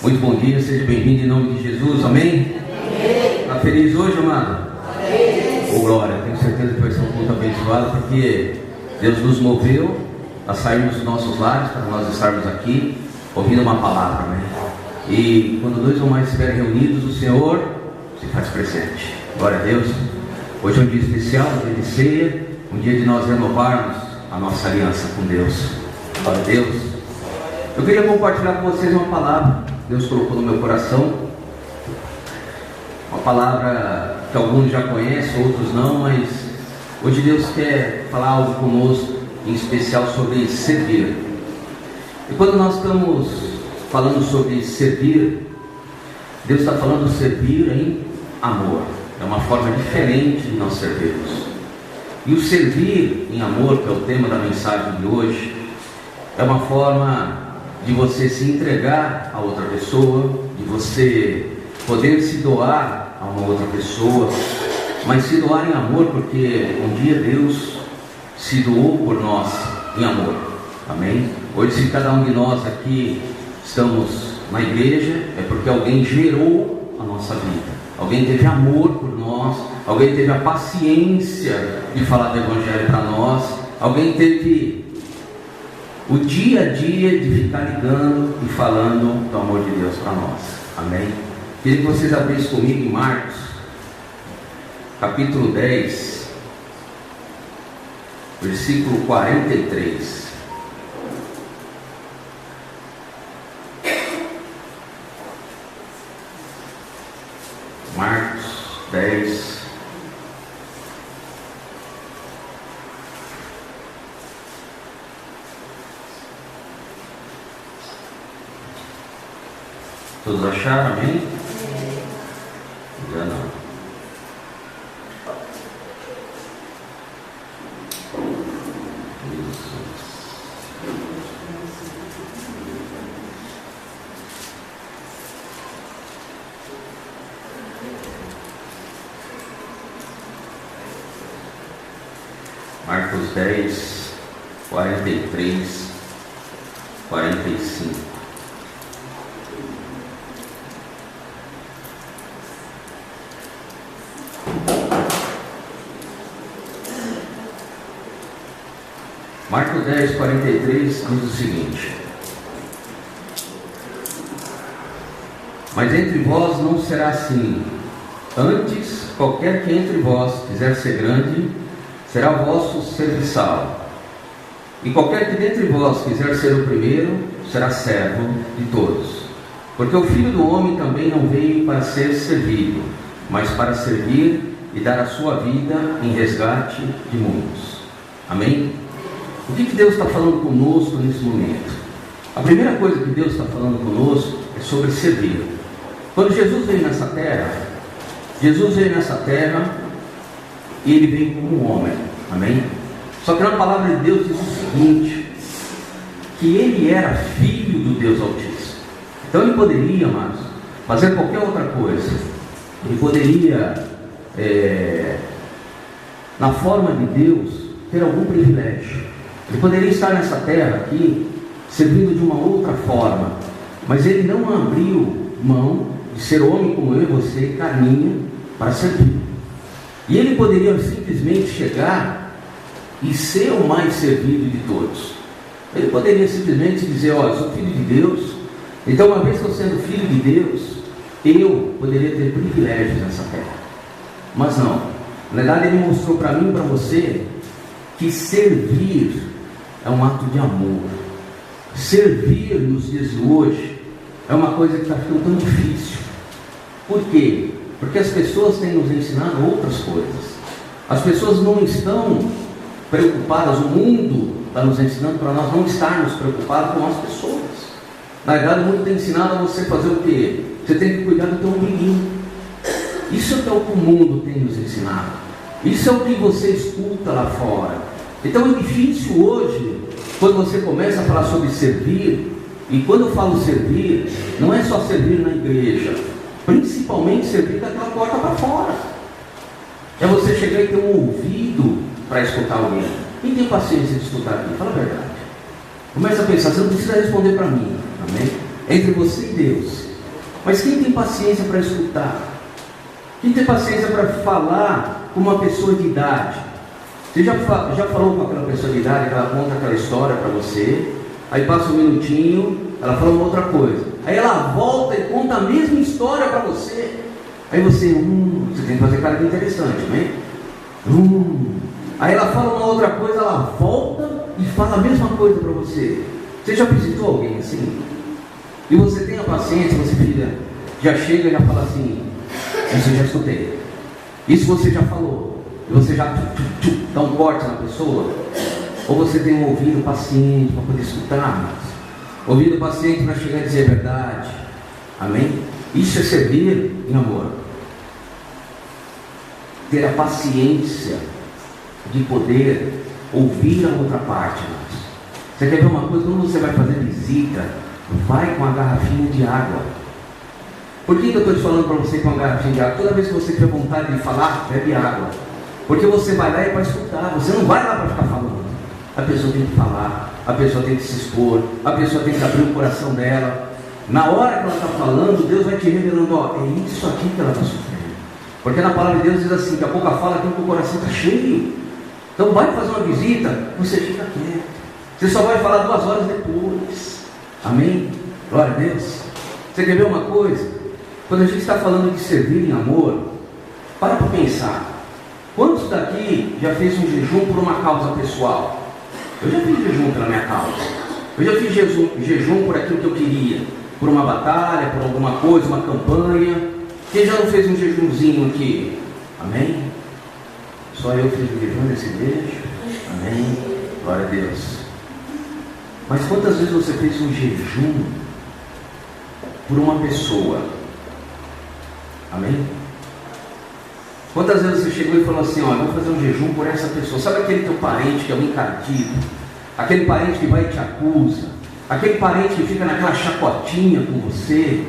Muito bom dia, seja bem-vindo em nome de Jesus, amém? Está feliz hoje, amado? Oh, glória, tenho certeza que vai ser um culto abençoado, porque Deus nos moveu a sairmos dos nossos lares para nós estarmos aqui ouvindo uma palavra, amém? E quando dois ou mais estiverem reunidos, o Senhor se faz presente. Glória a Deus. Hoje é um dia especial, um dia de ceia, um dia de nós renovarmos a nossa aliança com Deus. Glória a Deus. Eu queria compartilhar com vocês uma palavra que Deus colocou no meu coração. Uma palavra que alguns já conhecem, outros não, mas hoje Deus quer falar algo conosco, em especial sobre servir. E quando nós estamos falando sobre servir, Deus está falando servir em amor. É uma forma diferente de nós servirmos. E o servir em amor, que é o tema da mensagem de hoje, é uma forma de você se entregar a outra pessoa, de você poder se doar a uma outra pessoa, mas se doar em amor, porque um dia Deus se doou por nós em amor, amém? Hoje, se cada um de nós aqui estamos na igreja, é porque alguém gerou a nossa vida, alguém teve amor por nós, alguém teve a paciência de falar do Evangelho para nós, alguém teve o dia a dia de ficar ligando e falando do amor de Deus para nós, amém? Queria que vocês abrissem comigo em Marcos, capítulo 10, versículo 43. Marcos 10, todos acharam, amém? Já não. Marcos 10, 43, 45. Marcos 10, 43 diz o seguinte: mas entre vós não será assim. Antes, qualquer que entre vós quiser ser grande, será vosso serviçal. E qualquer que dentre vós quiser ser o primeiro, será servo de todos. Porque o Filho do Homem também não veio para ser servido, mas para servir e dar a sua vida em resgate de muitos. Amém? O que Deus está falando conosco nesse momento? A primeira coisa que Deus está falando conosco é sobre servir. Quando Jesus veio nessa terra e ele veio como um homem, amém? Só que na palavra de Deus diz o seguinte, que ele era filho do Deus Altíssimo. Então ele poderia, amados, fazer qualquer outra coisa. Ele poderia, na forma de Deus, ter algum privilégio. Ele poderia estar nessa terra aqui, servindo de uma outra forma, mas ele não abriu mão de ser homem como eu e você, carninha, para servir. E ele poderia simplesmente chegar e ser o mais servido de todos. Ele poderia simplesmente dizer: olha, eu sou filho de Deus, então uma vez que eu sendo filho de Deus, eu poderia ter privilégios nessa terra. Mas não, na verdade ele mostrou para mim e para você que servir é um ato de amor. Servir nos dias de hoje é uma coisa que está ficando tão difícil. Por quê? Porque as pessoas têm nos ensinado outras coisas. As pessoas não estão preocupadas, o mundo está nos ensinando para nós não estarmos preocupados com as pessoas. Na verdade, o mundo tem ensinado a você fazer o quê? Você tem que cuidar do teu umbiguinho. Isso é o que o mundo tem nos ensinado. Isso é o que você escuta lá fora. Então é difícil hoje, quando você começa a falar sobre servir, e quando eu falo servir, não é só servir na igreja, principalmente servir daquela porta para fora. É você chegar e ter um ouvido para escutar alguém. Quem tem paciência de escutar aqui? Fala a verdade. Começa a pensar, você não precisa responder para mim, amém? Entre você e Deus, Mas quem tem paciência para escutar? Quem tem paciência para falar com uma pessoa de idade? Você já falou com aquela pessoa de idade que ela conta aquela história para você, aí passa um minutinho, ela fala uma outra coisa, aí ela volta e conta a mesma história para você, aí você tem que fazer cara de interessante, né? Aí ela fala uma outra coisa, ela volta e fala a mesma coisa para você. Você já visitou alguém assim? E você tem a paciência, você fica, já chega e já fala assim, isso eu já escutei, isso você já falou, e você já dá um corte na pessoa? Ou você tem um ouvido paciente para poder escutar, ouvido paciente para chegar e dizer a verdade? Amém? Isso é servir em amor. Ter a paciência de poder ouvir a outra parte. Você quer ver uma coisa? Quando você vai fazer visita, vai com a garrafinha de água. Por que eu estou te falando para você com a garrafinha de água? Toda vez que você tiver vontade de falar, bebe água. Porque você vai lá para escutar, você não vai lá para ficar falando. A pessoa tem que falar, a pessoa tem que se expor, a pessoa tem que abrir o coração dela. Na hora que ela está falando, Deus vai te revelando, é isso aqui que ela está sofrendo. Porque na palavra de Deus diz assim, que a pouca fala tem que o coração está cheio. Então vai fazer uma visita, você fica quieto. Você só vai falar 2 horas depois. Amém? Glória a Deus. Você quer ver uma coisa? Quando a gente está falando de servir em amor, para pensar. Quantos daqui já fez um jejum por uma causa pessoal? Eu já fiz jejum pela minha causa. Eu já fiz jejum por aquilo que eu queria. Por uma batalha, por alguma coisa, uma campanha. Quem já não fez um jejumzinho aqui? Amém? Só eu fiz um jejum nesse beijo? Amém? Glória a Deus. Mas quantas vezes você fez um jejum por uma pessoa? Amém? Quantas vezes você chegou e falou assim, vou fazer um jejum por essa pessoa? Sabe aquele teu parente que é um encardido? Aquele parente que vai e te acusa? Aquele parente que fica naquela chacotinha com você?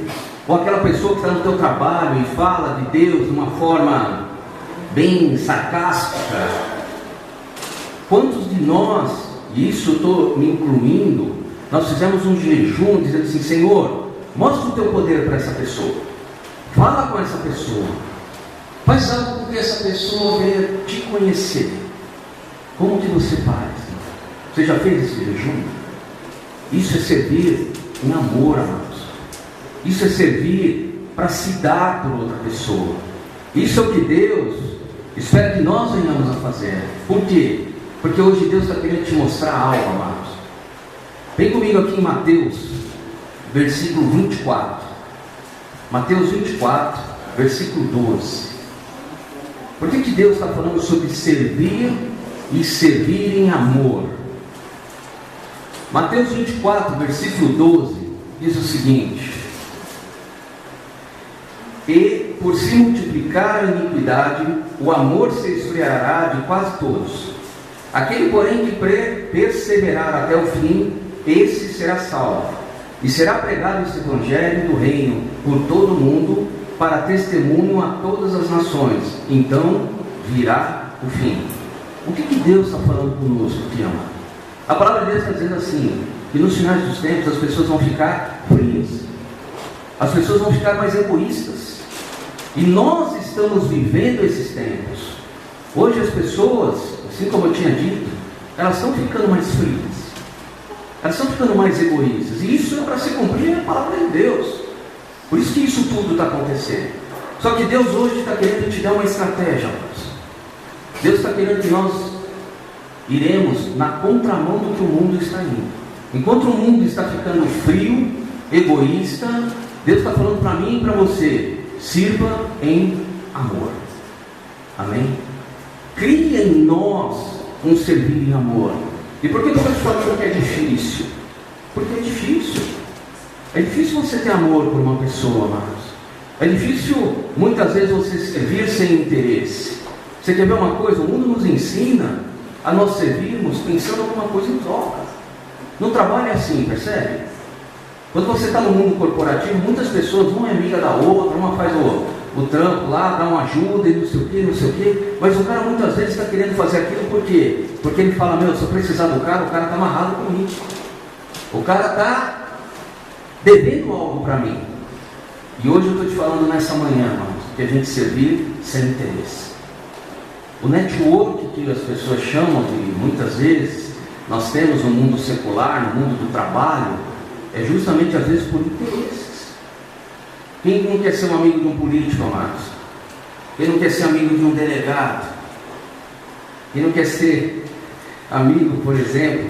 Ou aquela pessoa que está no teu trabalho e fala de Deus de uma forma bem sarcástica? Quantos de nós, e isso eu estou me incluindo, nós fizemos um jejum dizendo assim, Senhor, mostra o teu poder para essa pessoa, fala com essa pessoa, faz algo que essa pessoa venha te conhecer. Como que você faz? Você já fez esse jejum? Isso é servir em amor, amados. Isso é servir para se dar por outra pessoa. Isso é o que Deus espera que nós venhamos a fazer. Por quê? Porque hoje Deus está querendo te mostrar algo, amados. Vem comigo aqui em Mateus, versículo 24. Mateus 24, versículo 12. Por que Deus está falando sobre servir e servir em amor? Mateus 24, versículo 12, diz o seguinte: e por se multiplicar a iniquidade, o amor se esfriará de quase todos. Aquele, porém, que perseverar até o fim, esse será salvo. E será pregado esse evangelho do reino por todo o mundo, para testemunho a todas as nações. Então virá o fim. O que Deus está falando conosco aqui, amado? A palavra de Deus está dizendo assim, que nos finais dos tempos as pessoas vão ficar frias. As pessoas vão ficar mais egoístas. E nós estamos vivendo esses tempos. Hoje as pessoas, assim como eu tinha dito, elas estão ficando mais frias. Elas estão ficando mais egoístas. E isso é para se cumprir a palavra de Deus. Por isso que isso tudo está acontecendo. Só que Deus hoje está querendo te dar uma estratégia, amados. Deus está querendo que nós iremos na contramão do que o mundo está indo. Enquanto o mundo está ficando frio, egoísta, Deus está falando para mim e para você: sirva em amor. Amém? Crie em nós um servir em amor. E por que eu estou te falando que é difícil? Porque é difícil. É difícil você ter amor por uma pessoa, amados. É difícil muitas vezes você servir sem interesse. Você quer ver uma coisa? O mundo nos ensina a nós servirmos pensando alguma coisa em troca. No trabalho é assim, percebe? Quando você está no mundo corporativo, muitas pessoas, uma é amiga da outra, uma faz o trampo lá, dá uma ajuda e não sei o que, mas o cara muitas vezes está querendo fazer aquilo por quê? Porque ele fala: meu, se eu precisar do cara, o cara está amarrado comigo. O cara está devendo algo para mim. E hoje eu estou te falando nessa manhã, irmãos, que a gente servir sem interesse. O network que as pessoas chamam, e muitas vezes nós temos no mundo secular, no mundo do trabalho, é justamente às vezes por interesses. Quem não quer ser um amigo de um político, amados? Quem não quer ser amigo de um delegado? Quem não quer ser amigo, por exemplo,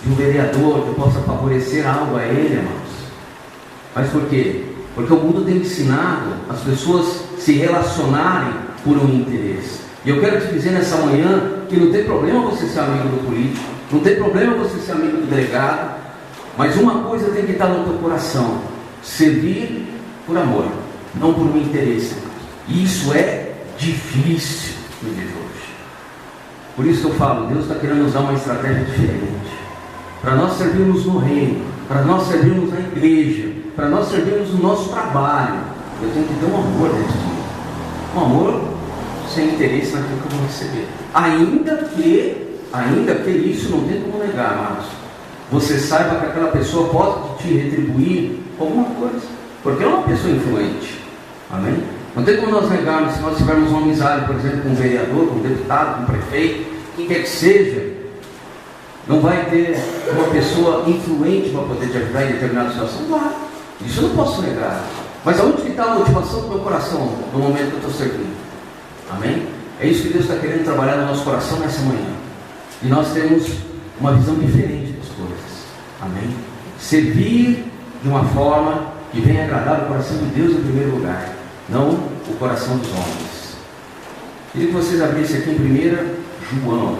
de um vereador que possa favorecer algo a ele, irmãos? Mas por quê? Porque o mundo tem ensinado as pessoas se relacionarem por um interesse. E eu quero te dizer nessa manhã que não tem problema você ser amigo do político, não tem problema você ser amigo do delegado, mas uma coisa tem que estar no teu coração: servir por amor, não por um interesse. E isso é difícil no dia de hoje. Por isso que eu falo, Deus está querendo usar uma estratégia diferente, para nós servirmos no reino, para nós servirmos na igreja, para nós servirmos no nosso trabalho. Eu tenho que ter um amor dentro de mim, um amor sem interesse naquilo que eu vou receber, ainda que isso não tem como negar, amados. Você saiba que aquela pessoa pode te retribuir alguma coisa, porque é uma pessoa influente, amém? Não tem como nós negarmos. Se nós tivermos uma amizade, por exemplo, com um vereador, com um deputado, com um prefeito, quem quer que seja, não vai ter uma pessoa influente para poder te ajudar em determinada situação? Claro, isso eu não posso negar. Mas aonde está a motivação do meu coração no momento que eu estou servindo? Amém? É isso que Deus está querendo trabalhar no nosso coração nessa manhã. E nós temos uma visão diferente das coisas. Amém? Servir de uma forma que venha agradar o coração de Deus em primeiro lugar, não o coração dos homens. Queria que vocês abrissem aqui em 1 João.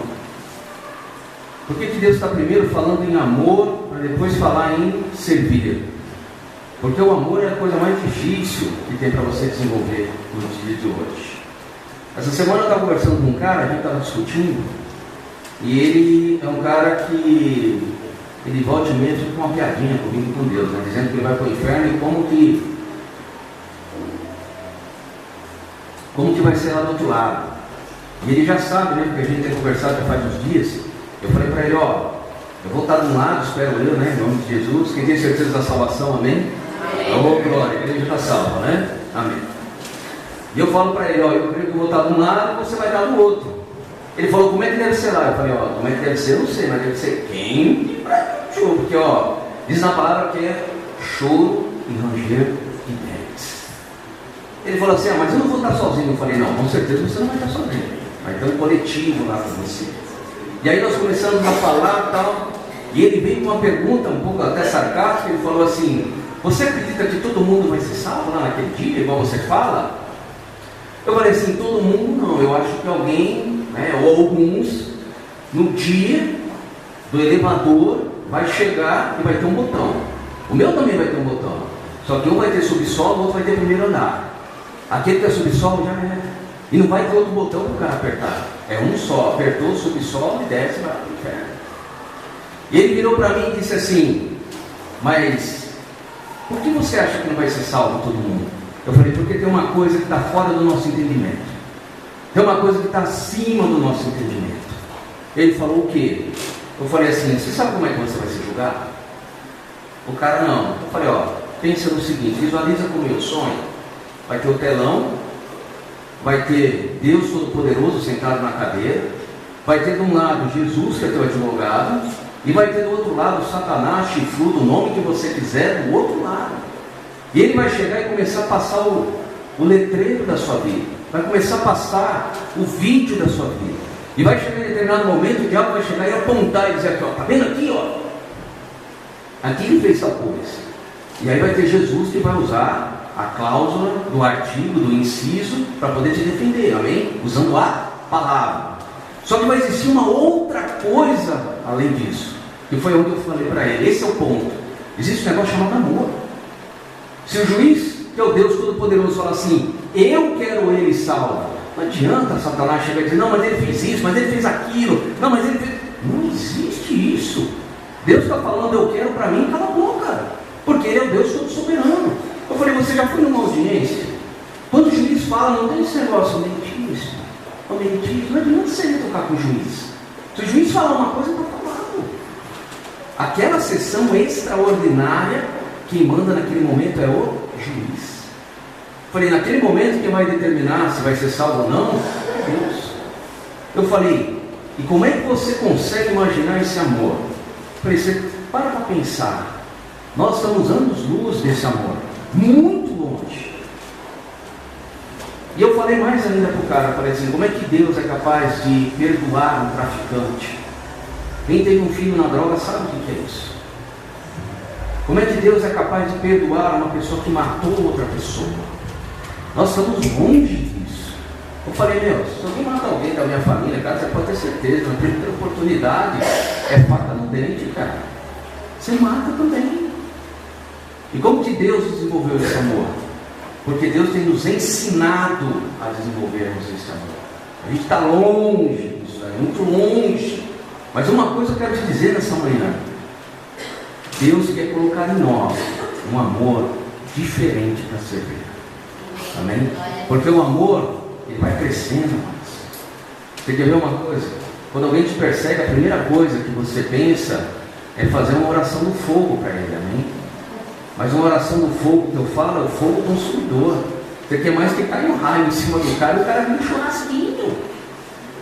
Por que Deus está primeiro falando em amor, para depois falar em servir? Porque o amor é a coisa mais difícil que tem para você desenvolver nos dias de hoje. Essa semana eu estava conversando com um cara, a gente estava discutindo, e ele é um cara que ele volta e meia com uma piadinha comigo, com Deus, né? Dizendo que ele vai para o inferno e como que vai ser lá do outro lado. E ele já sabe, né? Porque a gente tem conversado já faz uns dias. Eu falei para ele, ó, eu vou estar de um lado, espero eu, né? Em nome de Jesus. Quem tem certeza da salvação, amém? Ô, glória, a igreja está salva, né? Amém. E eu falo para ele, ó, eu creio que eu vou estar de um lado e você vai estar do outro. Ele falou, como é que deve ser lá? Eu falei, ó, como é que deve ser? Eu não sei, mas deve ser quente pra choro. Porque, ó, diz na palavra que é choro e ranger e dentes. Ele falou assim, mas eu não vou estar sozinho. Eu falei, não, com certeza você não vai estar sozinho. Vai ter um coletivo lá com você. E aí nós começamos a falar e tal. E ele veio com uma pergunta um pouco até sarcástica. Ele falou assim, você acredita que todo mundo vai ser salvo lá naquele dia, igual você fala? Eu falei assim, todo mundo não. Eu acho que alguém, né, ou alguns, no dia do elevador, vai chegar e vai ter um botão. O meu também vai ter um botão. Só que um vai ter subsolo, o outro vai ter primeiro andar. Aquele que é subsolo já é. E não vai ter outro botão para o cara apertar. É um só. Apertou o subsolo e desce para o inferno. E ele virou para mim e disse assim, mas por que você acha que não vai ser salvo todo mundo? Eu falei, porque tem uma coisa que está fora do nosso entendimento. Tem uma coisa que está acima do nosso entendimento. Ele falou o quê? Eu falei assim, você sabe como é que você vai ser julgado? O cara não. Eu falei, ó, pensa no seguinte, visualiza com o meu sonho. Vai ter o telão, vai ter Deus Todo-Poderoso sentado na cadeira, vai ter de um lado Jesus, que é teu advogado, e vai ter do outro lado Satanás, chifrudo, o nome que você quiser, do outro lado. E ele vai chegar e começar a passar o letreiro da sua vida, vai começar a passar o vídeo da sua vida, e vai chegar em determinado momento, o diabo vai chegar e apontar e dizer aqui, ó, tá vendo aqui, ó, aqui ele fez tal coisa. E aí vai ter Jesus que vai usar a cláusula do artigo, do inciso, para poder te defender, amém? Usando a palavra. Só que vai existir uma outra coisa além disso, que foi onde eu falei para ele, esse é o ponto. Existe um negócio chamado amor. Se o juiz, que é o Deus Todo-Poderoso, fala assim, eu quero ele salvo, não adianta Satanás chegar e dizer, não, mas ele fez isso, mas ele fez aquilo, não, mas ele fez... Não existe isso. Deus está falando, eu quero para mim, cala a boca, porque ele é o Deus Todo-Soberano. Eu falei, você já foi numa audiência? Quando o juiz fala, não tem esse negócio, mentir, não adianta você tocar com o juiz. Se o juiz falar uma coisa, está falando. Aquela sessão extraordinária, quem manda naquele momento é o juiz. Falei, naquele momento quem vai determinar se vai ser salvo ou não é Deus. Eu falei, e como é que você consegue imaginar esse amor? Eu falei, você para pensar. Nós estamos anos-luz desse amor, muito longe. E eu falei mais ainda para o cara, falei assim, como é que Deus é capaz de perdoar um traficante? Quem teve um filho na droga sabe o que é isso. Como é que Deus é capaz de perdoar uma pessoa que matou outra pessoa? Nós estamos longe disso. Eu falei, se alguém mata alguém da minha família, cara, você pode ter certeza, na primeira oportunidade, é faca no dente, cara. Você mata também. E como que Deus desenvolveu esse amor? Porque Deus tem nos ensinado a desenvolvermos esse amor. A gente está longe disso, muito longe. Mas uma coisa eu quero te dizer nessa manhã. Deus quer colocar em nós um amor diferente para servir. Amém? Porque o amor, ele vai crescendo mais. Você quer ver uma coisa? Quando alguém te persegue, a primeira coisa que você pensa é fazer uma oração do fogo para ele. Amém? Mas uma oração do fogo que eu falo é o fogo consumidor. Você quer mais que caia um raio em cima do cara e o cara vem um churrasquinho.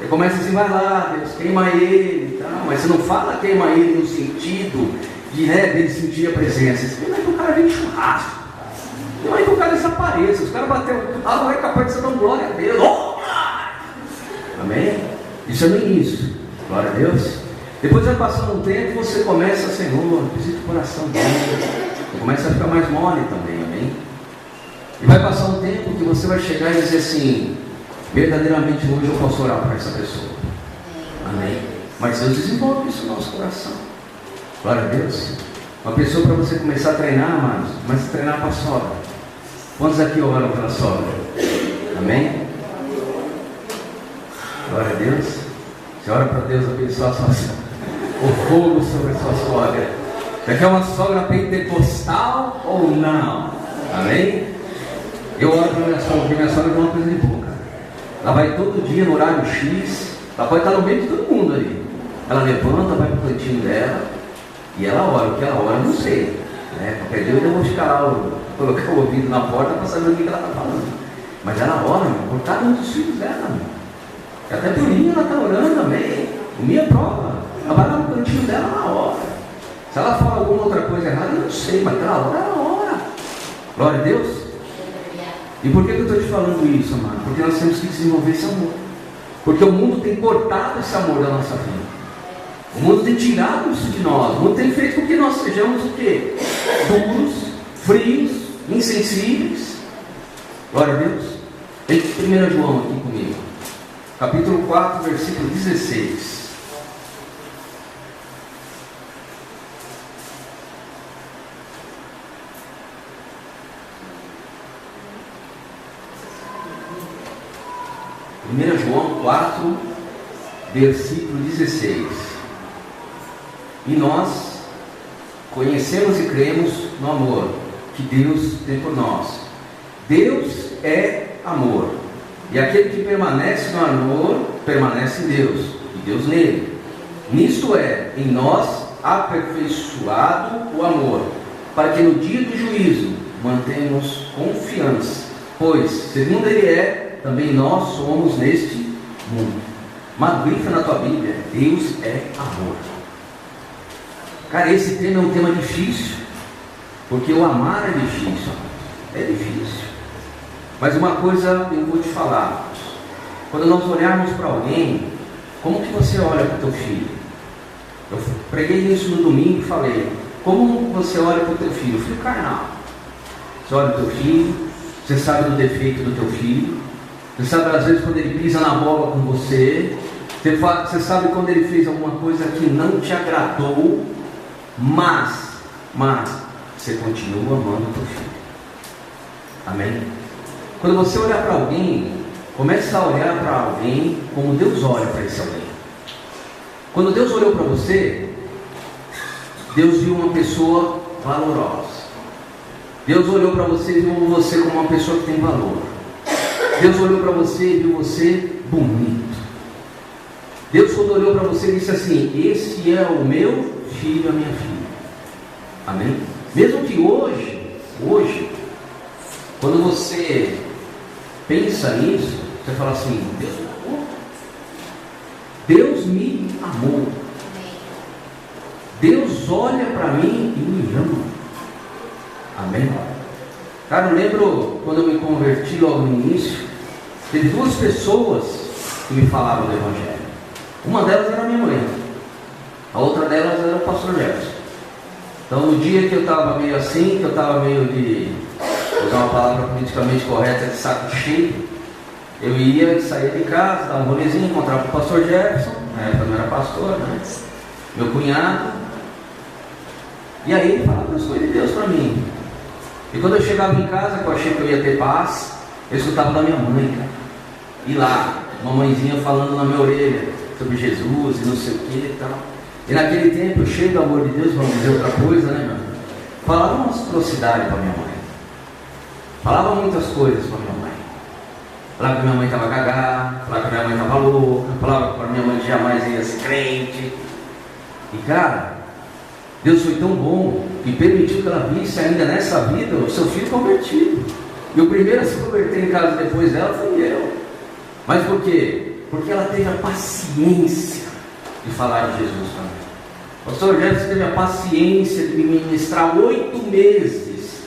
Você começa assim, vai lá, Deus, queima ele e tal. Mas você não fala queima ele no sentido de dele sentir a presença. Você quer mais que o cara venha churrasco. Não é que o cara desapareça. Os caras bateram, não é capaz de você dar glória a Deus. Oh! Amém? Isso é no início. Glória a Deus. Depois vai passando um tempo, você começa, Senhor, visita o coração dele. Você começa a ficar mais mole também, amém? E vai passar um tempo que você vai chegar e dizer assim, verdadeiramente hoje eu posso orar para essa pessoa. Amém? Mas Deus desenvolve isso no nosso coração. Glória a Deus. Uma pessoa para você começar a treinar, amados, começa a treinar para a sogra. Quantos aqui oram pela sogra? Amém? Glória a Deus. Você ora para Deus abençoar a sua sogra. O fogo sobre a sua sogra. Você quer uma sogra pentecostal ou não? Amém? Eu oro para minha sogra, porque minha sogra é uma coisa de boca. Ela vai todo dia no horário X. Ela pode estar no meio de todo mundo ali. Ela levanta, vai para o cantinho dela e ela ora. O que ela ora eu não sei, né? Qualquer dia eu vou ficar lá, colocar o ouvido na porta para saber o que ela está falando. Mas ela ora, por cada um dos filhos dela. Até por mim ela está orando também. O minha prova. Ela vai lá no cantinho dela, ela ora. Se ela fala alguma outra coisa errada, eu não sei, mas ela ora. Glória a Deus. E por que eu estou te falando isso, amado? Porque nós temos que desenvolver esse amor. Porque o mundo tem cortado esse amor da nossa vida. O mundo tem tirado isso de nós. O mundo tem feito com que nós sejamos o quê? Duros, frios, insensíveis. Glória a Deus. Vem 1 João aqui comigo. Capítulo 4, versículo 16. João 4, versículo 16. E nós conhecemos e cremos no amor que Deus tem por nós. Deus é amor. E aquele que permanece no amor, permanece em Deus, e Deus nele. Nisto é, em nós aperfeiçoado o amor, para que no dia do juízo mantenhamos confiança, pois, segundo Ele é, também nós somos neste mundo. Magrifa na tua Bíblia, Deus é amor. Cara, esse tema é um tema difícil, porque o amar é difícil. É difícil. Mas uma coisa eu vou te falar. Quando nós olharmos para alguém, como que você olha para o teu filho? Eu preguei isso no domingo e falei, como você olha para o teu filho? O filho carnal. Você olha para o teu filho, você sabe do defeito do teu filho, você sabe às vezes quando ele pisa na bola com você, você sabe quando ele fez alguma coisa que não te agradou, mas você continua amando o teu filho. Amém? Quando você olhar para alguém, comece a olhar para alguém como Deus olha para esse alguém. Quando Deus olhou para você, Deus viu uma pessoa valorosa. Deus olhou para você e viu você como uma pessoa que tem valor. Deus olhou para você e viu você bonito. Deus, quando olhou para você, disse assim: esse é o meu filho, a minha filha. Amém? Mesmo que hoje, Quando você pensa nisso, você fala assim: Deus me amou. Deus me amou. Deus olha para mim e me ama. Amém? Cara, eu lembro quando eu me converti logo no início, teve duas pessoas que me falavam do Evangelho. Uma delas era minha mãe, a outra delas era o pastor Jefferson. Então, no dia que eu estava meio assim, que eu estava meio de, usar uma palavra politicamente correta, de saco cheio, eu ia e saía de casa, dava um rolezinho, encontrava com o pastor Jefferson, na época não era pastor, né? Meu cunhado, e aí ele falava as coisas de Deus para mim. E quando eu chegava em casa, que eu achei que eu ia ter paz, eu escutava da minha mãe, cara. E lá, mamãezinha falando na minha orelha sobre Jesus e não sei o que e tal. E naquele tempo, cheio do amor de Deus, vamos dizer outra coisa, né, meu? Falava uma atrocidade para minha mãe. Falava muitas coisas para minha mãe. Falava que minha mãe estava cagada, falava que minha mãe estava louca, falava para minha mãe que jamais ia ser crente. E cara, Deus foi tão bom que permitiu que ela visse ainda nessa vida o seu filho convertido. E o primeiro a se converter em casa depois dela fui eu. Mas por quê? Porque ela teve a paciência de falar de Jesus para mim. O pastor Jefferson teve a paciência de me ministrar 8 meses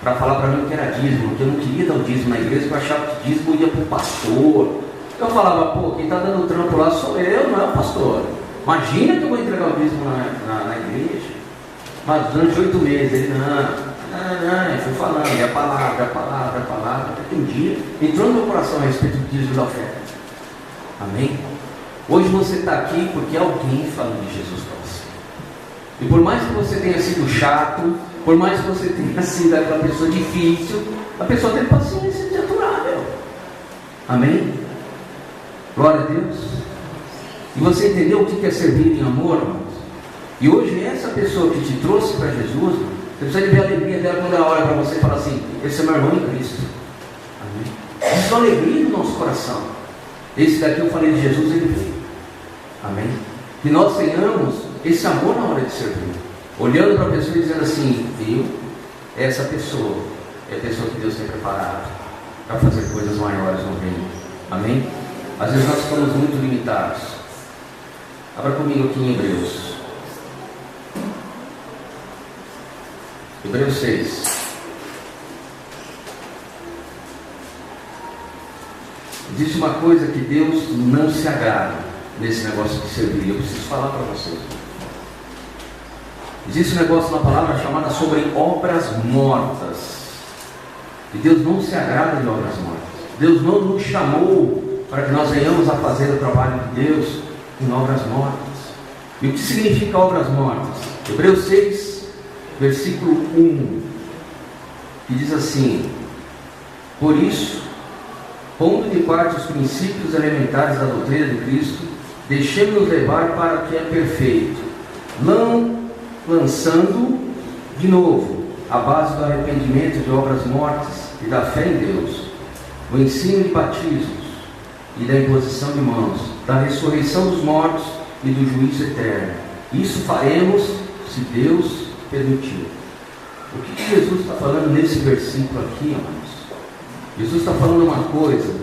para falar para mim o que era dízimo, porque eu não queria dar o dízimo na igreja, porque eu achava que dízimo ia para o pastor. Eu falava: pô, quem está dando trampo lá sou eu, não é o pastor. Imagina que eu vou entregar o dízimo na igreja. Mas durante 8 meses ele eu fui falando, é a palavra, até que um dia entrou no meu coração a respeito do dízimo da oferta. Amém? Hoje você está aqui porque alguém falou de Jesus para você. E por mais que você tenha sido chato, por mais que você tenha sido aquela pessoa difícil, a pessoa tem paciência de aturar, meu. Amém? Glória a Deus. E você entendeu o que é servir em amor, irmãos? E hoje essa pessoa que te trouxe para Jesus, você precisa de ver a alegria dela quando ela olha para você e fala assim: esse é meu irmão em Cristo. Amém? Isso é uma alegria no nosso coração. Esse daqui eu falei de Jesus, ele veio. Amém? Que nós tenhamos esse amor na hora de servir, olhando para a pessoa e dizendo assim: viu, essa pessoa é a pessoa que Deus tem preparado para fazer coisas maiores no reino. Amém? Às vezes nós ficamos muito limitados. Abra comigo aqui em Hebreus. Hebreus 6. Existe uma coisa que Deus não se agrada nesse negócio de servir. Eu preciso falar para vocês. Existe um negócio na palavra chamada sobre obras mortas. E Deus não se agrada de obras mortas. Deus não nos chamou para que nós venhamos a fazer o trabalho de Deus em obras mortas. E o que significa obras mortas? Hebreus 6, versículo 1, que diz assim: por isso, pondo de parte os princípios elementares da doutrina de Cristo, deixemos-nos levar para o que é perfeito, não lançando de novo a base do arrependimento de obras mortas e da fé em Deus, o ensino de batismos e da imposição de mãos, da ressurreição dos mortos e do juízo eterno. Isso faremos se Deus permitir. O que Jesus está falando nesse versículo aqui, irmãos? Jesus está falando uma coisa,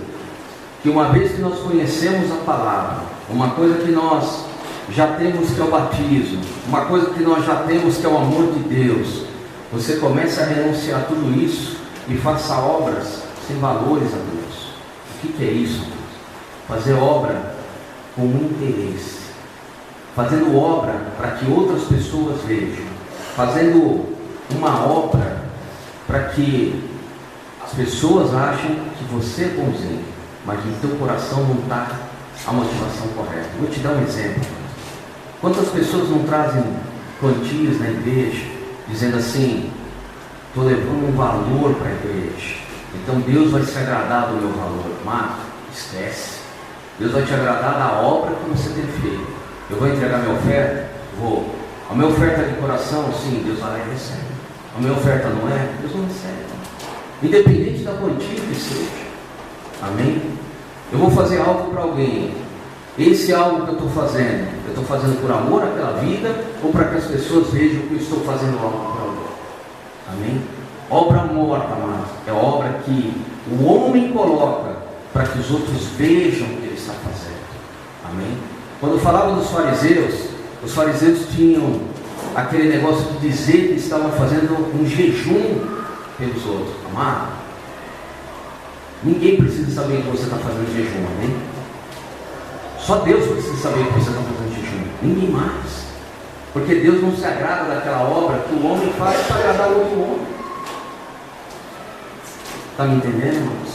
que uma vez que nós conhecemos a palavra, uma coisa que nós já temos que é o batismo, uma coisa que nós já temos que é o amor de Deus, você começa a renunciar a tudo isso e faça obras sem valores a Deus. O que é isso? Fazer obra com interesse, fazendo obra para que outras pessoas vejam, fazendo uma obra para que as pessoas acham que você é bonzinho, mas no teu coração não está a motivação correta. Vou te dar um exemplo. Quantas pessoas não trazem quantias na igreja, dizendo assim: estou levando um valor para a igreja, então Deus vai se agradar do meu valor. Mas esquece. Deus vai te agradar da obra que você tem feito. Eu vou entregar minha oferta? Vou. A minha oferta de coração, sim, Deus vai lá e recebe. A minha oferta não é? Deus não recebe. Independente da quantia que seja. Amém? Eu vou fazer algo para alguém. Esse algo que eu estou fazendo por amor àquela vida, ou para que as pessoas vejam que eu estou fazendo algo para alguém? Amém? Obra morta, amados, é obra que o homem coloca para que os outros vejam o que ele está fazendo. Amém? Quando falava dos fariseus, os fariseus tinham aquele negócio de dizer que estavam fazendo um jejum pelos outros. Amado, ninguém precisa saber que você está fazendo jejum, amém? Só Deus precisa saber que você está fazendo jejum, ninguém mais. Porque Deus não se agrada daquela obra que o homem faz para agradar o outro homem. Está me entendendo, irmãos?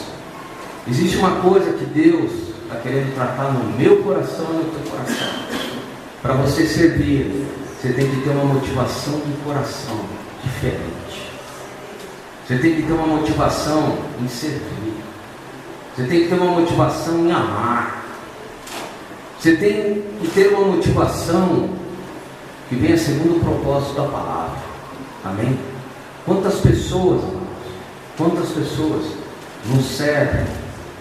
Existe uma coisa que Deus está querendo tratar no meu coração e no teu coração. Para você servir, você tem que ter uma motivação de coração diferente. Você tem que ter uma motivação em servir. Você tem que ter uma motivação em amar. Você tem que ter uma motivação que venha segundo o propósito da palavra. Amém? Quantas pessoas, irmãos, quantas pessoas nos servem,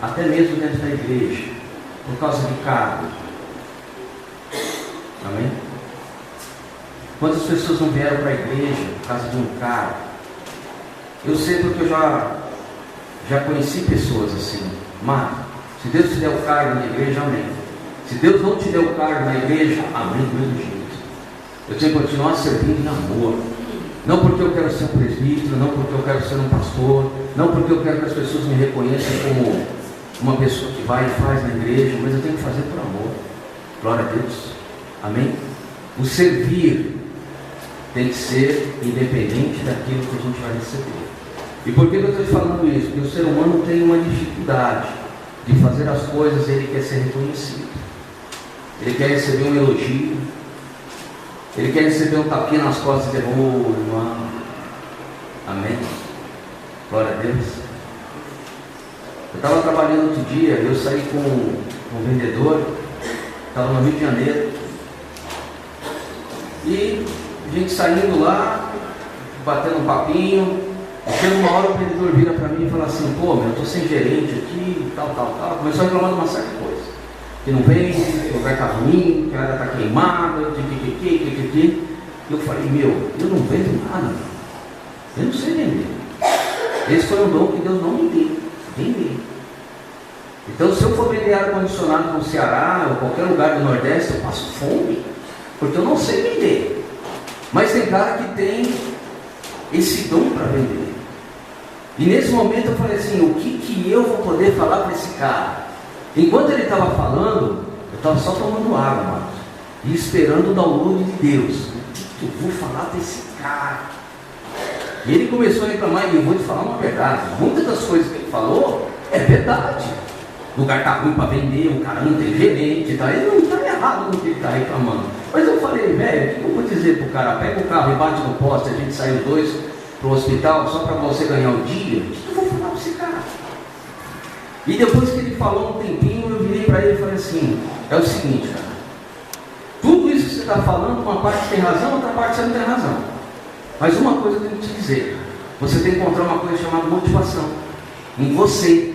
até mesmo dentro da igreja, por causa de cargo? Amém? Quantas pessoas não vieram para a igreja por causa de um cargo? Eu sei porque eu já conheci pessoas assim. Mas, se Deus te der o cargo na igreja, amém. Se Deus não te der o cargo na igreja, amém do mesmo jeito. Eu tenho que continuar servindo em amor. Não porque eu quero ser um presbítero, não porque eu quero ser um pastor, não porque eu quero que as pessoas me reconheçam como uma pessoa que vai e faz na igreja, mas eu tenho que fazer por amor. Glória a Deus. Amém? O servir tem que ser independente daquilo que a gente vai receber. E por que eu estou te falando isso? Porque o ser humano tem uma dificuldade de fazer as coisas e ele quer ser reconhecido. Ele quer receber um elogio. Ele quer receber um tapinha nas costas e dizer: oh, irmão. Amém? Glória a Deus. Eu estava trabalhando outro dia, eu saí com um vendedor, estava no Rio de Janeiro. E a gente saindo lá, batendo um papinho. Chega uma hora, o vendedor vira para mim e fala assim: pô, eu estou sem gerente aqui, tal. Começou a reclamar de uma certa coisa. Que não vem, que o lugar está ruim, que a área está queimada, E eu falei: meu, eu não vendo nada. Eu não sei vender. Esse foi um dom que Deus não me deu. Vender. Então, se eu for vender ar-condicionado no Ceará ou qualquer lugar do Nordeste, eu passo fome. Porque eu não sei vender. Mas tem cara que tem esse dom para vender. E nesse momento eu falei assim: o que eu vou poder falar para esse cara? Enquanto ele estava falando, eu estava só tomando água, mano, e esperando o download de Deus. O que eu vou falar para esse cara? E ele começou a reclamar, e eu vou te falar uma verdade. Muitas das coisas que ele falou é verdade. O lugar está ruim para vender, o cara não tem gerente, tá? Ele não está errado no que ele está reclamando. Mas eu falei: velho, o que eu vou dizer para o cara? Pega o carro e bate no poste, a gente sai os dois para o hospital só para você ganhar o dia? O que eu vou falar para esse cara? E depois que ele falou um tempinho, eu virei para ele e falei assim: é o seguinte, cara, tudo isso que você está falando, uma parte tem razão, outra parte você não tem razão. Mas uma coisa eu tenho que te dizer: você tem que encontrar uma coisa chamada motivação em você.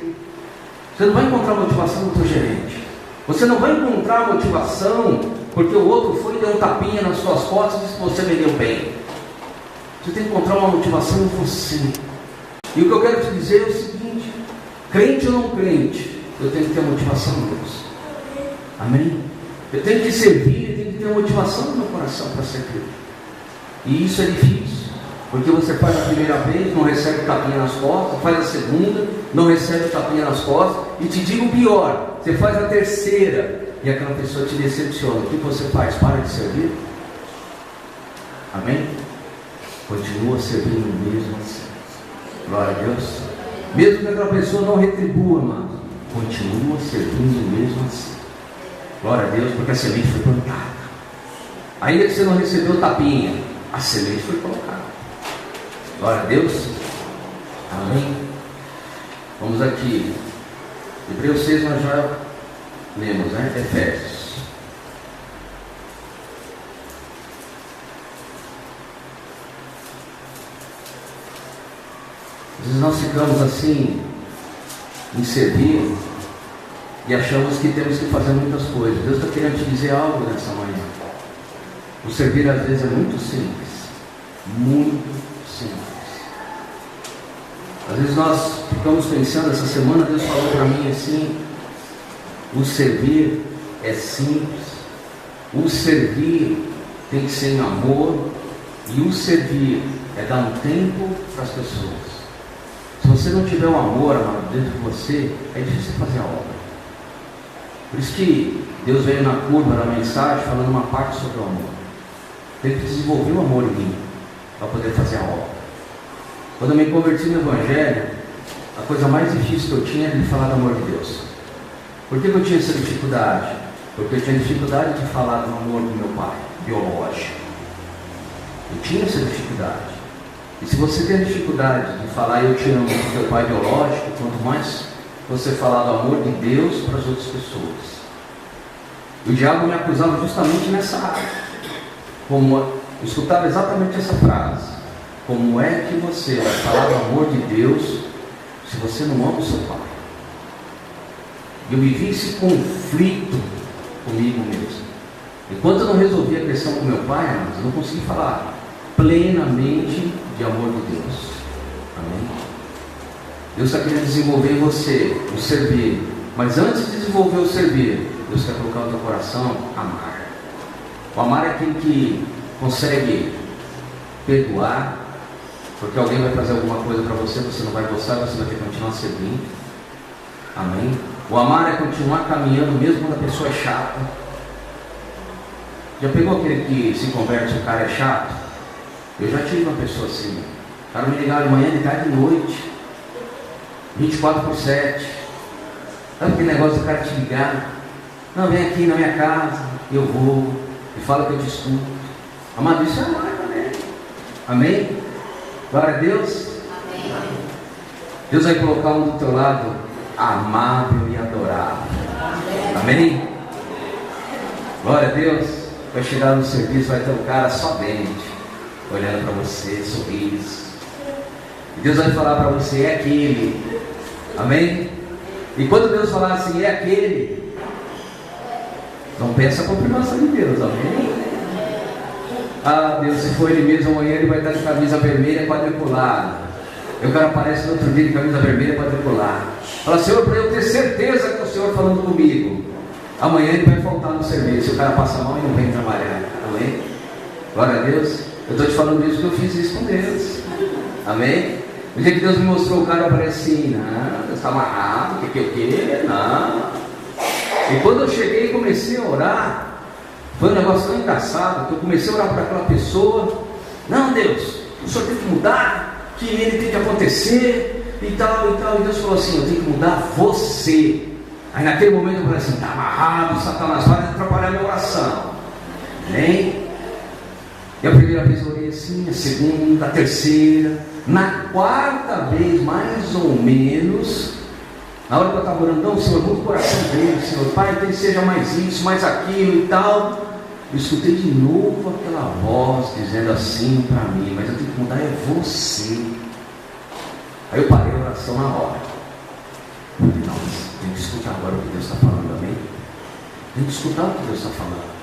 Você não vai encontrar motivação no teu gerente. Você não vai encontrar motivação porque o outro foi e deu um tapinha nas suas costas e disse que você vendeu bem. Você tem que encontrar uma motivação em você. E o que eu quero te dizer é o seguinte: crente ou não crente, eu tenho que ter motivação em Deus. Amém? Eu tenho que servir, eu tenho que ter motivação no meu coração para servir. E isso é difícil, porque você faz a primeira vez, não recebe o tapinha nas costas, faz a segunda, não recebe o tapinha nas costas, e te digo o pior: você faz a terceira e aquela pessoa te decepciona. O que você faz? Para de servir? Amém? Continua servindo mesmo assim. Glória a Deus. Mesmo que aquela pessoa não retribua, mano, continua servindo mesmo assim. Glória a Deus, porque a semente foi plantada. Ainda que você não recebeu o tapinha, a semente foi colocada. Glória a Deus. Amém. Vamos aqui. Hebreus 6 nós já lemos, né? Efésios. Às vezes nós ficamos assim, em servir, e achamos que temos que fazer muitas coisas. Deus está querendo te dizer algo nessa manhã. O servir às vezes é muito simples. Muito simples. Às vezes nós ficamos pensando, essa semana Deus falou para mim assim, o servir é simples, o servir tem que ser em amor, e o servir é dar um tempo para as pessoas. Se você não tiver um amor, amado, dentro de você, é difícil fazer a obra. Por isso que Deus veio na curva da mensagem falando uma parte sobre o amor. Tem que desenvolver o amor em mim para poder fazer a obra. Quando eu me converti no Evangelho, a coisa mais difícil que eu tinha era de falar do amor de Deus. Por que eu tinha essa dificuldade? Porque eu tinha dificuldade de falar do amor do meu pai biológico. Eu tinha essa dificuldade. E se você tem a dificuldade de falar eu te amo do teu pai biológico, quanto mais você falar do amor de Deus para as outras pessoas. E o diabo me acusava justamente nessa área. Eu escutava exatamente essa frase: como é que você vai falar do amor de Deus se você não ama o seu pai? E eu vivi esse conflito comigo mesmo. Enquanto eu não resolvi a questão com meu pai, eu não consegui falar plenamente de amor de Deus. Amém? Deus está querendo desenvolver em você o servir. Mas antes de desenvolver o servir, Deus quer colocar no teu coração amar. O amar é aquele que consegue perdoar, porque alguém vai fazer alguma coisa para você, você não vai gostar, você vai ter que continuar servindo. Amém? O amar é continuar caminhando mesmo quando a pessoa é chata. Já pegou aquele que se converte e o cara é chato? Eu já tive uma pessoa assim. O cara me ligava de manhã, de tarde, de noite, 24/7. Sabe aquele negócio do cara te ligar? Não, vem aqui na minha casa, eu vou, e fala que eu te escuto. Amado, isso é amar também. Amém? Glória a Deus. Amém. Deus vai colocar um do teu lado amável e adorável. Amém? Glória a Deus. Vai chegar no serviço, vai ter um cara só dente, olhando para você, sorriso. E Deus vai falar para você, é aquele. Amém? E quando Deus falar assim, é aquele, não peça a confirmação de Deus. Amém? Ah, Deus, se for ele mesmo amanhã, ele vai estar de camisa vermelha quadriculada. E o cara aparece no outro dia de camisa vermelha quadriculada. Fala, Senhor, para eu ter certeza que é o Senhor falando comigo. Amanhã ele vai faltar no serviço. O cara passa mal e não vem trabalhar. Amém? Glória a Deus. Eu estou te falando isso porque eu fiz isso com Deus. Amém? O dia que Deus me mostrou, o cara aparece assim, não, Deus está amarrado, o que? Não. E quando eu cheguei e comecei a orar, foi um negócio tão engraçado que eu comecei a orar para aquela pessoa. Não, Deus, o Senhor tem que mudar, que ele tem que acontecer e tal. E Deus falou assim, eu tenho que mudar você. Aí naquele momento eu falei assim, está amarrado, Satanás vai atrapalhar a minha oração. Amém? E a primeira vez eu orei assim, a segunda, a terceira, na quarta vez, mais ou menos, na hora que eu estava orando, não, Senhor, muda o coração dele, Senhor, Pai, que ele seja mais isso, mais aquilo e tal. Eu escutei de novo aquela voz dizendo assim para mim, mas eu tenho que mudar, é você. Aí eu parei a oração na hora. Eu falei, nossa, tem que escutar agora o que Deus está falando, amém? Tem que escutar o que Deus está falando.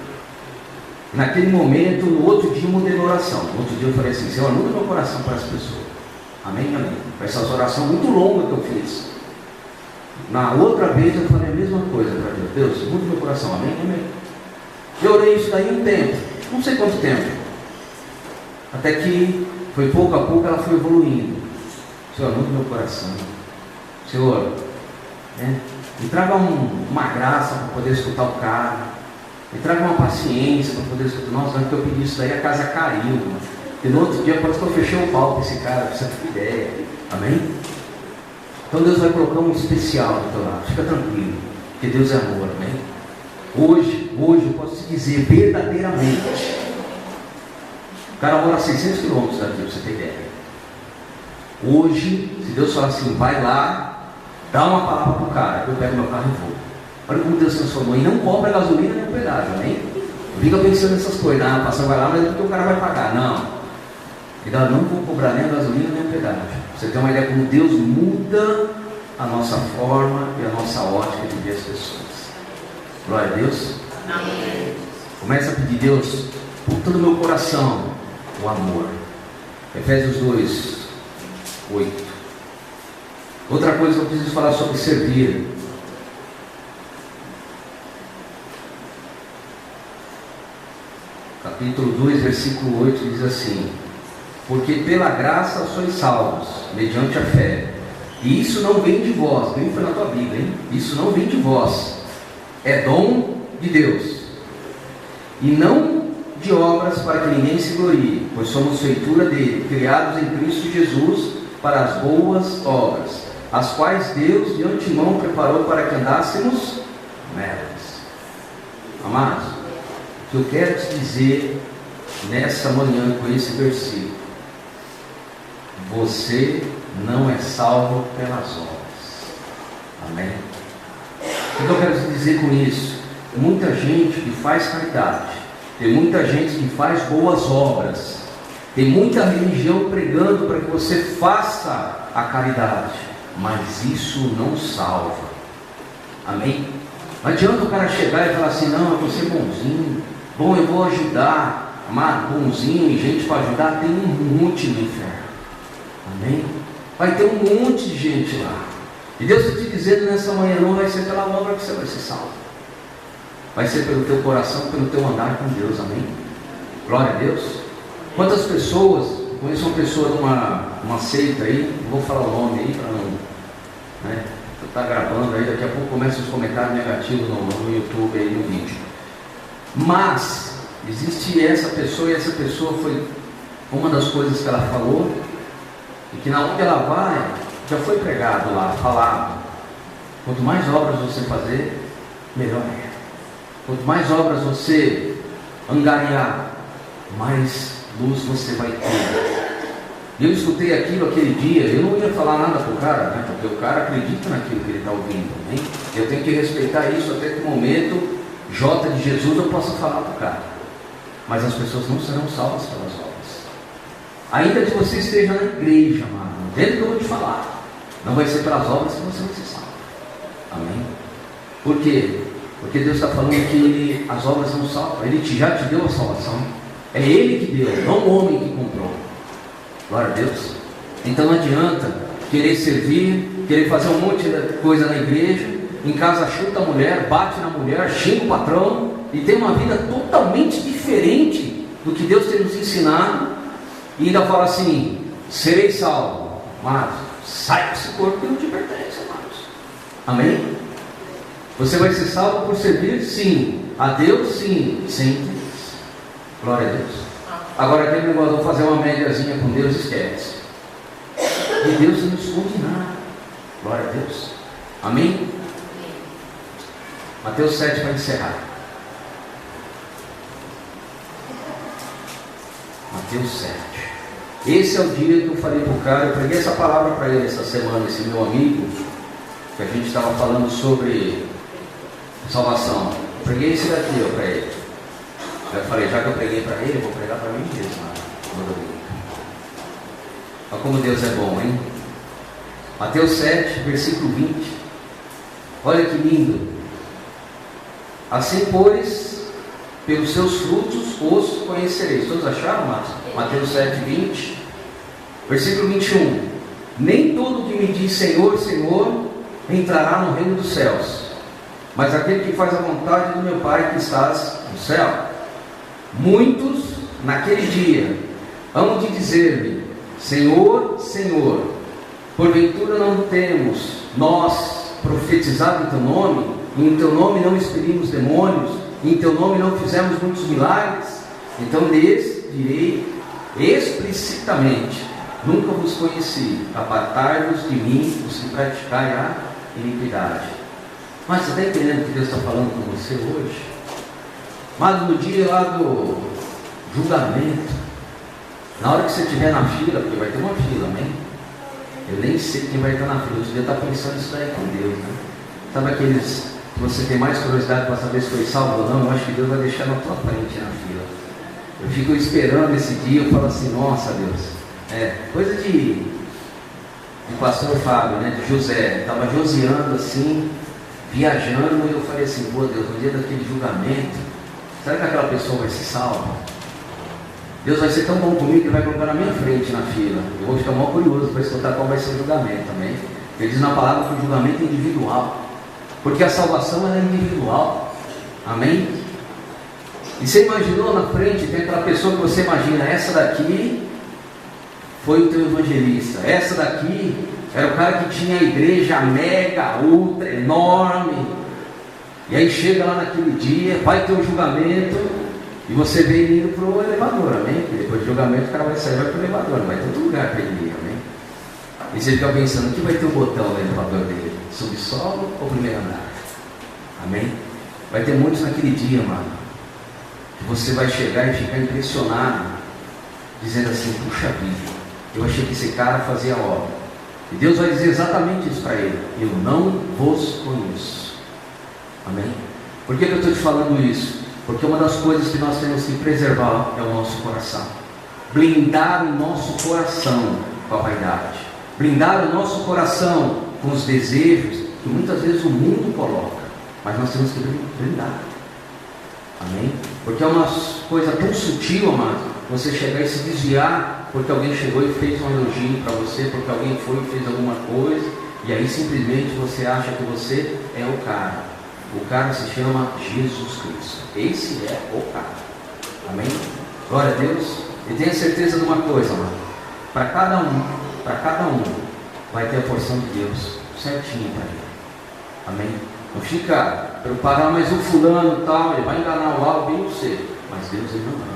Naquele momento, no outro dia eu mudei a oração. No outro dia eu falei assim, Senhor, muda meu coração para essa pessoa. Amém, amém. Com essas orações muito longas que eu fiz. Na outra vez eu falei a mesma coisa para Deus. Deus, muda meu coração, amém, amém. Eu orei isso daí um tempo, não sei quanto tempo. Até que foi pouco a pouco ela foi evoluindo. Senhor, muda meu coração. Senhor, me traga uma graça para poder escutar o cara. Me traga uma paciência para poder escutar. Nossa, na hora que eu pedi isso daí, a casa caiu. E no outro dia, parece que eu fechei o pau com esse cara, pra você ter ideia. Amém? Então Deus vai colocar um especial do teu lado. Fica tranquilo, porque Deus é amor. Amém? Hoje eu posso te dizer verdadeiramente. O cara mora a 600 quilômetros daqui, para você ter ideia. Hoje, se Deus falar assim, vai lá, dá uma palavra para o cara, eu pego meu carro e vou. Olha como Deus transformou. E não cobra gasolina nem o pedágio, amém? Não fica pensando nessas coisas, o pastor vai lá, mas é porque o cara vai pagar. Não. Então, não vou cobrar nem a gasolina nem o pedágio. Você tem uma ideia como Deus muda a nossa forma e a nossa ótica de ver as pessoas. Glória a Deus. Amém. Começa a pedir, Deus, por todo o meu coração, o amor. Efésios 2:8. Outra coisa que eu preciso falar sobre servir. Capítulo 2, versículo 8 diz assim: porque pela graça sois salvos, mediante a fé. E isso não vem de vós, nem foi na tua Bíblia, hein? Isso não vem de vós, é dom de Deus, e não de obras para que ninguém se glorie, pois somos feitura dele, criados em Cristo Jesus para as boas obras, as quais Deus de antemão preparou para que andássemos nelas. Amados, o que eu quero te dizer nessa manhã com esse versículo: você não é salvo pelas obras. Amém? O que eu quero te dizer com isso? Tem muita gente que faz caridade, tem muita gente que faz boas obras, tem muita religião pregando para que você faça a caridade, mas isso não salva. Amém? Não adianta o cara chegar e falar assim: não, eu vou ser bonzinho, bom, eu vou ajudar. Amado, bonzinho e gente para ajudar tem um monte no inferno. Amém? Vai ter um monte de gente lá. E Deus está te dizendo nessa manhã: não vai ser pela obra que você vai ser salvo, vai ser pelo teu coração, pelo teu andar com Deus. Amém? Glória a Deus. Quantas pessoas, conheço uma pessoa de uma seita aí, não vou falar o nome aí para não, né? Está gravando aí, daqui a pouco começa os comentários negativos no YouTube aí no vídeo. Mas existe essa pessoa, e essa pessoa foi uma das coisas que ela falou, e que na onde ela vai, já foi pregado lá, falado: quanto mais obras você fazer, melhor é. Quanto mais obras você angariar, mais luz você vai ter. E eu escutei aquilo aquele dia, eu não ia falar nada para o cara, né? Porque o cara acredita naquilo que ele está ouvindo, né? Eu tenho que respeitar isso até que o momento J de Jesus eu possa falar para o cara. Mas as pessoas não serão salvas pelas obras. Ainda que você esteja na igreja, mano, dentro do que eu vou te falar, não vai ser pelas obras que você vai ser salvo. Amém? Por quê? Porque Deus está falando que as obras não salvam. Ele já te deu a salvação. É Ele que deu, não o homem que comprou. Glória a Deus. Então não adianta querer servir, querer fazer um monte de coisa na igreja, em casa chuta a mulher, bate na mulher, xinga o patrão, e tem uma vida totalmente diferente do que Deus tem nos ensinado, e ainda fala assim: serei salvo. Mas sai desse corpo que não te pertence, amados. Amém? Você vai ser salvo por servir? Sim. A Deus? Sim. Sem interesse. Glória a Deus. Agora aquele negócio de fazer uma médiazinha com Deus, esquece. E Deus não esconde nada. Glória a Deus. Amém? Mateus 7 para encerrar. Mateus 7. Esse é o dia que eu falei para o cara, eu preguei essa palavra para ele essa semana, esse meu amigo, que a gente estava falando sobre salvação. Eu preguei esse daqui para ele. Eu falei: já que eu preguei para ele, eu vou pregar para mim mesmo. Olha como Deus é bom, hein? Mateus 7, versículo 20. Olha que lindo. Assim, pois, pelos seus frutos os conhecereis. Todos acharam, Márcio? Mateus 7, 20. Versículo 21. Nem todo que me diz Senhor, Senhor, entrará no reino dos céus, mas aquele que faz a vontade do meu Pai que estás no céu. Muitos naquele dia hão de dizer-me: Senhor, Senhor, porventura não temos nós profetizado em teu nome, e em teu nome não expelimos demônios, e em teu nome não fizemos muitos milagres? Então lhes direi explicitamente: nunca vos conheci, apartai-vos de mim, os que praticai a iniquidade. Mas você está entendendo o que Deus está falando com você hoje? Mas no dia lá do julgamento, na hora que você estiver na fila, porque vai ter uma fila, amém? Eu nem sei quem vai estar na fila, eu devia estar pensando isso daí com Deus, né? Sabe aqueles que você tem mais curiosidade para saber se foi salvo ou não? Eu acho que Deus vai deixar na tua frente na fila. Eu fico esperando esse dia, eu falo assim: nossa Deus, coisa de pastor Fábio, né? De José, estava joseando assim, viajando, e eu falei assim: pô Deus, no dia daquele julgamento, será que aquela pessoa vai ser salva? Deus vai ser tão bom comigo que vai colocar na minha frente na fila. Eu vou ficar mal curioso para escutar qual vai ser o julgamento também. Ele diz na palavra que o julgamento é individual, porque a salvação ela é individual. Amém? E você imaginou na frente, tem aquela pessoa que você imagina, essa daqui foi o teu evangelista, essa daqui era o cara que tinha a igreja mega, ultra, enorme, e aí chega lá naquele dia, vai ter um julgamento, e você vê ele indo para o elevador, amém? E depois do julgamento o cara vai sair e vai para o elevador, não vai ter outro lugar para ele ir, amém? E você fica pensando, o que vai ter um botão no elevador dele? Subsolo ou primeiro andar? Amém? Vai ter muitos naquele dia, mano, que você vai chegar e ficar impressionado, dizendo assim, puxa vida, eu achei que esse cara fazia obra. E Deus vai dizer exatamente isso para ele: eu não vos conheço. Amém? Por que eu estou te falando isso? Porque uma das coisas que nós temos que preservar é o nosso coração. Blindar o nosso coração com a vaidade. Blindar o nosso coração com os desejos que muitas vezes o mundo coloca. Mas nós temos que blindar. Amém? Porque é uma coisa tão sutil, amado, você chegar e se desviar porque alguém chegou e fez um elogio para você, porque alguém foi e fez alguma coisa, e aí simplesmente você acha que você é o cara. O cara se chama Jesus Cristo. Esse é o cara. Amém? Glória a Deus. E tenha certeza de uma coisa, mano. Para cada um vai ter a porção de Deus certinho para ele. Amém? Não fica preocupado, mas o fulano tal, ele vai enganar o alvo bem você. Mas Deus ele não vai.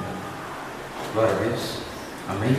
Glória a Deus. Amém?